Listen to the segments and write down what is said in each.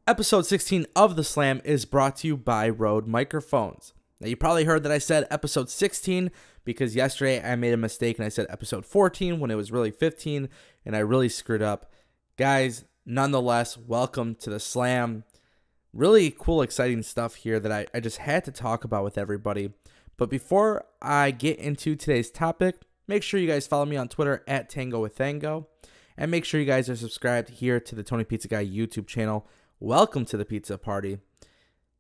Episode 16 of The Slam is brought to you by Rode Microphones. Now, you probably heard that I said episode 16 because yesterday I made a mistake and I said episode 14 when it was really 15, and I really screwed up. Guys, nonetheless, welcome to The Slam. Really cool, exciting stuff here that I just had to talk about with everybody. But before I get into today's topic, make sure you guys follow me on Twitter at TangoWithTango. And make sure you guys are subscribed here to the TonyPizzaGuy YouTube channel. Welcome to the pizza party.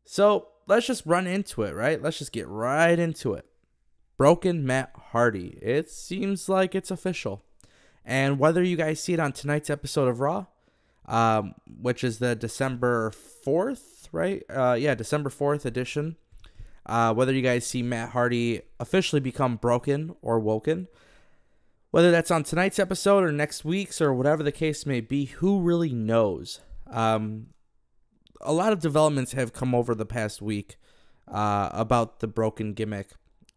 So let's just run into it, right? Let's just get right into it. Woken Matt Hardy. It seems like it's official. And whether you guys see it on tonight's episode of Raw, which is the December 4th, right? December 4th edition. Whether you guys see Matt Hardy officially become broken or woken, whether that's on tonight's episode or next week's or whatever the case may be, who really knows? A lot of developments have come over the past week about the broken gimmick.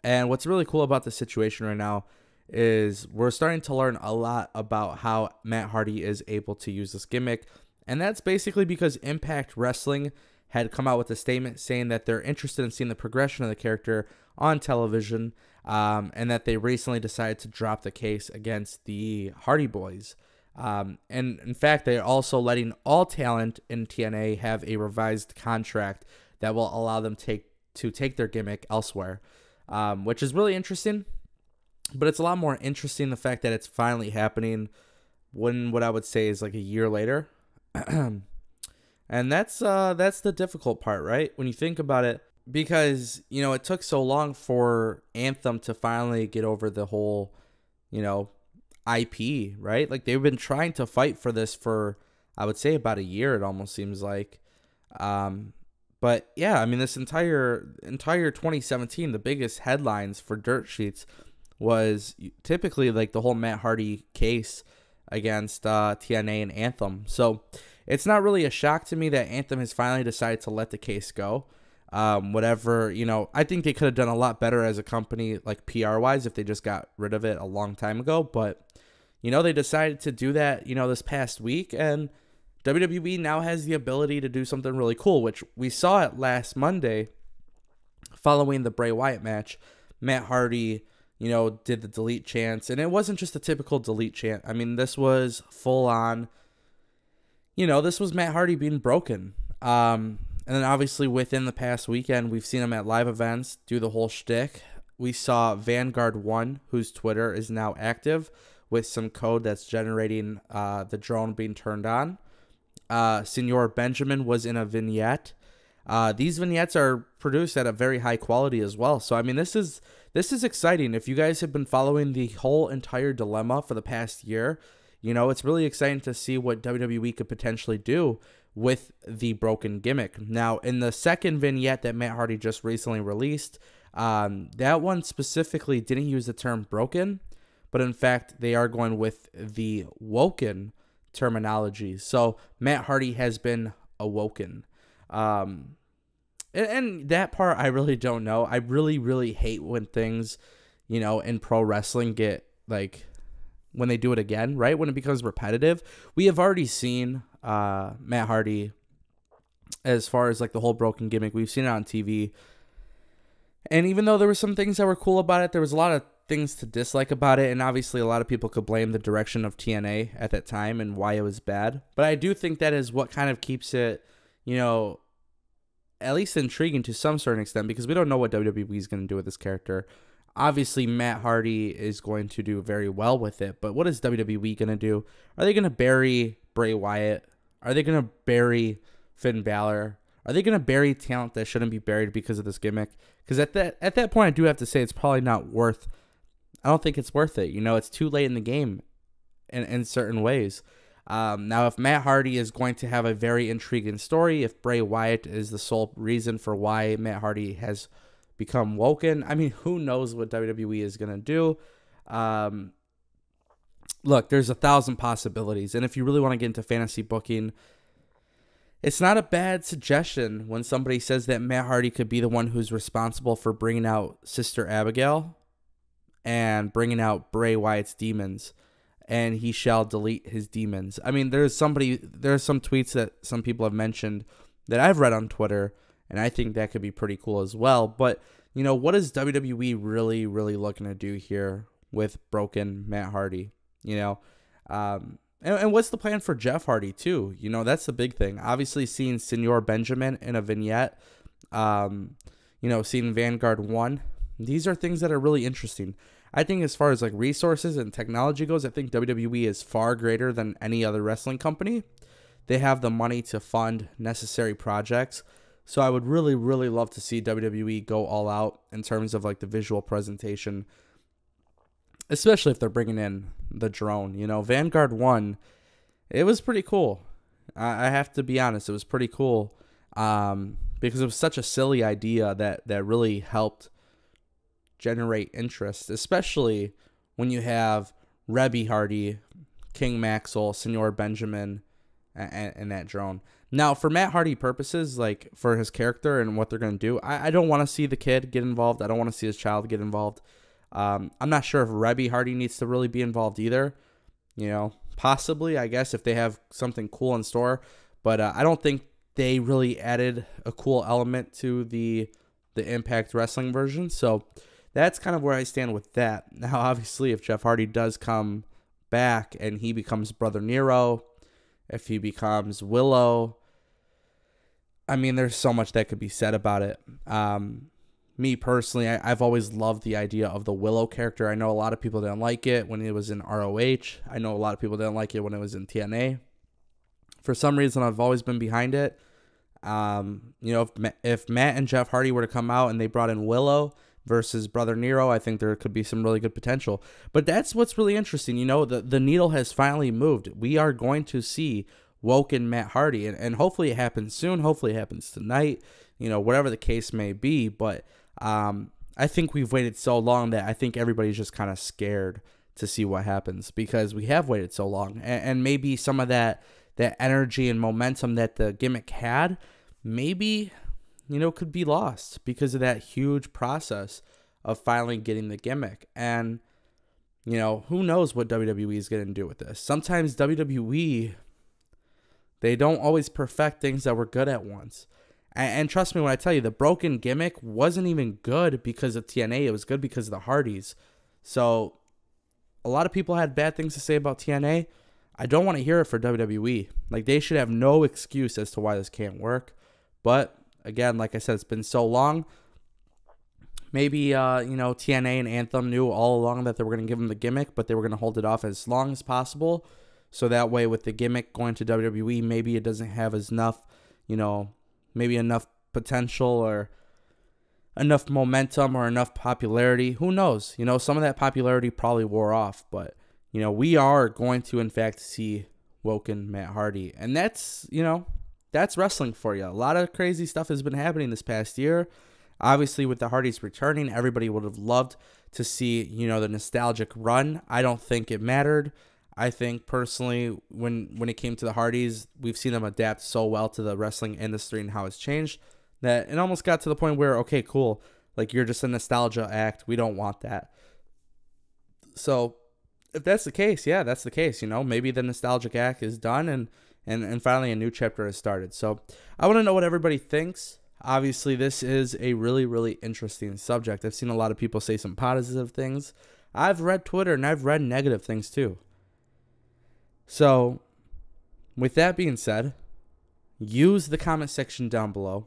And what's really cool about the situation right now is we're starting to learn a lot about how Matt Hardy is able to use this gimmick. And that's basically because Impact Wrestling had come out with a statement saying that they're interested in seeing the progression of the character on television, and that they recently decided to drop the case against the Hardy Boys. And in fact, they're also letting all talent in TNA have a revised contract that will allow them to take their gimmick elsewhere, which is really interesting. But it's a lot more interesting the fact that it's finally happening when what I would say is like a year later. And that's the difficult part, right? When you think about it, because, you know, it took so long for Anthem to finally get over the whole, you know, IP, right? Like, they've been trying to fight for this for, I would say, about a year, it almost seems like. But yeah, I mean, this entire 2017, the biggest headlines for dirt sheets was typically like the whole Matt Hardy case against TNA and Anthem. So it's not really a shock to me that Anthem has finally decided to let the case go. Whatever, you know, I think they could have done a lot better as a company, like PR-wise, if they just got rid of it a long time ago. But, you know, they decided to do that, you know, this past week. And WWE now has the ability to do something really cool, which we saw it last Monday following the Bray Wyatt match. Matt Hardy, you know, did the delete chants. And it wasn't just a typical delete chant. I mean, this was full on, you know, this was Matt Hardy being broken. And then obviously within the past weekend, we've seen him at live events do the whole shtick. We saw Vanguard1, whose Twitter is now active, with some code that's generating the drone being turned on. Senor Benjamin was in a vignette. These vignettes are produced at a very high quality as well. So, I mean, this is exciting. If you guys have been following the whole entire dilemma for the past year, you know, it's really exciting to see what WWE could potentially do with the broken gimmick. Now, in the second vignette that Matt Hardy just recently released, that one specifically didn't use the term broken, but in fact, they are going with the woken terminology. So Matt Hardy has been awoken. And that part, I really don't know. I really, really hate when things, you know, in pro wrestling get, like, when they do it again, right? When it becomes repetitive. We have already seen Matt Hardy, as far as like the whole broken gimmick, we've seen it on TV. And even though there were some things that were cool about it, there was a lot of things to dislike about it. And obviously a lot of people could blame the direction of TNA at that time and why it was bad. But I do think that is what kind of keeps it, you know, at least intriguing to some certain extent, because we don't know what WWE is going to do with this character. Obviously, Matt Hardy is going to do very well with it, but what is WWE going to do? Are they going to bury Bray Wyatt? Are they going to bury Finn Balor? Are they going to bury talent that shouldn't be buried because of this gimmick? Because at that point, I do have to say it's probably not worth. I don't think it's worth it. You know, it's too late in the game in certain ways. Now, if Matt Hardy is going to have a very intriguing story, if Bray Wyatt is the sole reason for why Matt Hardy has become woken, I mean, who knows what WWE is going to do. Look, there's 1,000 possibilities. And if you really want to get into fantasy booking, it's not a bad suggestion when somebody says that Matt Hardy could be the one who's responsible for bringing out Sister Abigail and bringing out Bray Wyatt's demons. and he shall delete his demons. I mean, there's some tweets that some people have mentioned that I've read on Twitter, and I think that could be pretty cool as well. But, you know, what is WWE really, really looking to do here with Broken Matt Hardy? You know, and what's the plan for Jeff Hardy too? You know, that's the big thing. Obviously, seeing Senor Benjamin in a vignette, you know, seeing Vanguard 1. These are things that are really interesting. I think as far as like resources and technology goes, I think WWE is far greater than any other wrestling company. They have the money to fund necessary projects. So I would really, really love to see WWE go all out in terms of like the visual presentation, especially if they're bringing in the drone. You know, Vanguard 1, it was pretty cool. I have to be honest, it was pretty cool because it was such a silly idea that really helped generate interest, especially when you have Rebby Hardy, King Maxwell, Senor Benjamin, and that drone. Now, for Matt Hardy purposes, like for his character and what they're going to do, I don't want to see the kid get involved. I don't want to see his child get involved. I'm not sure if Rebby Hardy needs to really be involved either. You know, possibly, I guess, if they have something cool in store. But I don't think they really added a cool element to the Impact Wrestling version. So that's kind of where I stand with that. Now, obviously, if Jeff Hardy does come back and he becomes Brother Nero, if he becomes Willow, I mean, there's so much that could be said about it. Me personally, I've always loved the idea of the Willow character. I know a lot of people didn't like it when it was in ROH. I know a lot of people didn't like it when it was in TNA. For some reason, I've always been behind it. You know, if Matt and Jeff Hardy were to come out and they brought in Willow versus Brother Nero, I think there could be some really good potential. But that's what's really interesting. You know, the needle has finally moved. We are going to see Woken Matt Hardy, and hopefully it happens soon. Hopefully it happens tonight, you know, whatever the case may be. But I think we've waited so long that I think everybody's just kind of scared to see what happens because we have waited so long. And maybe some of that energy and momentum that the gimmick had, maybe, you know, could be lost because of that huge process of finally getting the gimmick. And, you know, who knows what WWE is going to do with this. Sometimes WWE, they don't always perfect things that were good at once. And trust me when I tell you, the broken gimmick wasn't even good because of TNA. It was good because of the Hardys. So a lot of people had bad things to say about TNA. I don't want to hear it for WWE. Like, they should have no excuse as to why this can't work. But again, like I said, it's been so long. Maybe, you know, TNA and Anthem knew all along that they were going to give them the gimmick, but they were going to hold it off as long as possible. So that way, with the gimmick going to WWE, maybe it doesn't have as enough, you know, maybe enough potential or enough momentum or enough popularity. Who knows? You know, some of that popularity probably wore off, but, you know, we are going to, in fact, see Woken Matt Hardy. And that's, you know, that's wrestling for you. A lot of crazy stuff has been happening this past year. Obviously, with the Hardys returning, everybody would have loved to see, you know, the nostalgic run. I don't think it mattered. I think, personally, when it came to the Hardys, we've seen them adapt so well to the wrestling industry and how it's changed that it almost got to the point where, okay, cool, like, you're just a nostalgia act. We don't want that. So if that's the case, yeah, that's the case. You know, maybe the nostalgic act is done and finally a new chapter has started. So I want to know what everybody thinks. Obviously, this is a really, really interesting subject. I've seen a lot of people say some positive things. I've read Twitter and I've read negative things too. So with that being said, use the comment section down below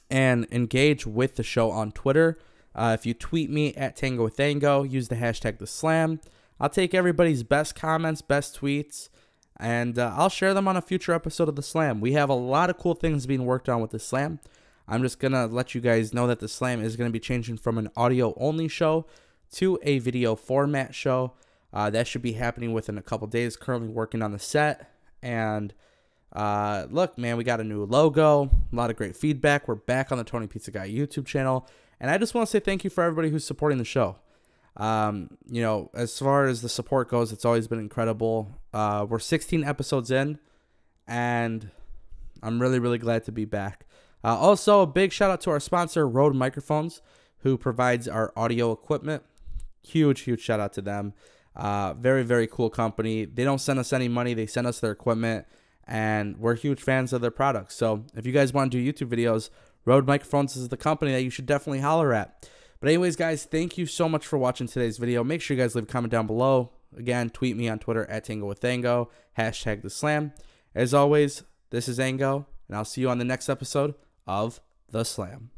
and engage with the show on Twitter. If you tweet me at Tango with Tango, use the hashtag #TheSlam. I'll take everybody's best comments, best tweets, and I'll share them on a future episode of The Slam. We have a lot of cool things being worked on with The Slam. I'm just going to let you guys know that The Slam is going to be changing from an audio-only show to a video format show. That should be happening within a couple days. Currently working on the set. And look, man, we got a new logo. A lot of great feedback. We're back on the TonyPizzaGuy YouTube channel. And I just want to say thank you for everybody who's supporting the show. You know, as far as the support goes, it's always been incredible. We're 16 episodes in, and I'm really, really glad to be back. Also, a big shout out to our sponsor, Rode Microphones, who provides our audio equipment. Huge, huge shout out to them. Very, very cool company. They don't send us any money. They send us their equipment, and we're huge fans of their products. So if you guys want to do YouTube videos, Rode Microphones is the company that you should definitely holler at. But anyways, guys, thank you so much for watching today's video. Make sure you guys leave a comment down below. Again, tweet me on Twitter at TangoWithAngo, #TheSlam. As always, this is Ango, and I'll see you on the next episode of The Slam.